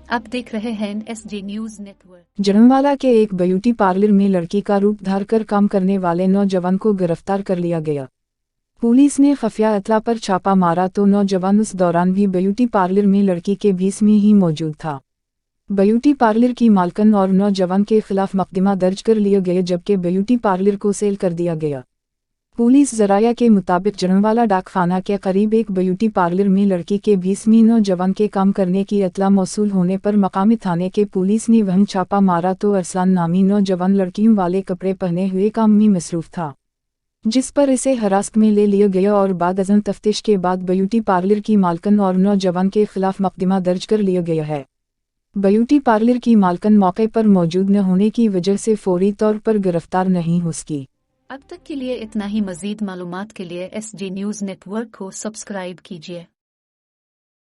आप देख रहे हैं SG न्यूज नेटवर्क। जड़नवाला के एक ब्यूटी पार्लर में लड़की का रूप धारकर काम करने वाले नौजवान को गिरफ्तार कर लिया गया। पुलिस ने खुफिया इत्तला पर छापा मारा तो नौजवान उस दौरान भी ब्यूटी पार्लर में लड़की के बीच में ही मौजूद था। ब्यूटी पार्लर की मालकन और नौजवान के खिलाफ मुकदमा दर्ज कर लिया गया, जबकि ब्यूटी पार्लर को सेल कर दिया गया। पुलिस ज़राया के मुताबिक जड़नवाला डाकखाना के करीब एक ब्यूटी पार्लर में लड़की के बीच में नौजवान के काम करने की इत्तला मौसूल होने पर मकामी थाने के पुलिस ने वहीं छापा मारा तो अरसलान नामी नौजवान लड़कियों वाले कपड़े पहने हुए काम में मसरूफ था, जिस पर इसे हिरासत में ले लिया गया और बाद अज़न तफ्तीश के बाद ब्यूटी पार्लर की मालकन और नौजवान के खिलाफ मुकदमा दर्ज कर लिया गया है। ब्यूटी पार्लर की मालकन मौके पर मौजूद न होने की वजह से फौरी तौर पर गिरफ्तार नहीं हो सकी। अब तक के लिए इतना ही। मज़ीद मालूमात के लिए SG न्यूज नेटवर्क को सब्सक्राइब कीजिए।